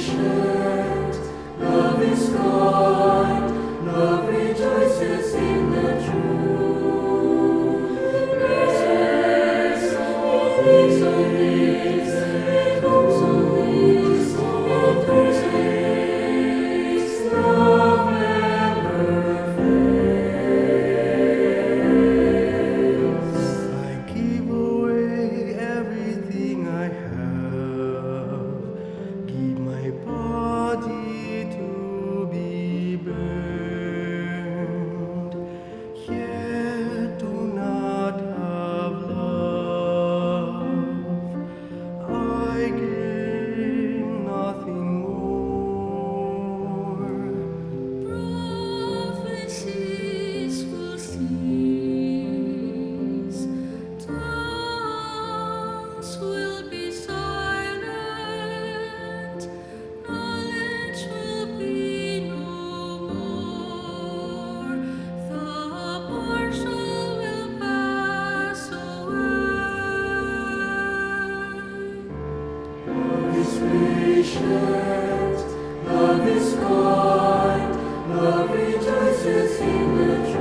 patient, love is kind, love rejoices in the truth. Yes, all these, it hopes on these, all these, love never fails. I give away everything I have, give my body to be burned, yet do not have love. I gain nothing more. Prophecies will cease, tongues will be silent, knowledge will be no more, the partial will pass away. Love is patient, love is kind, love rejoices in the truth.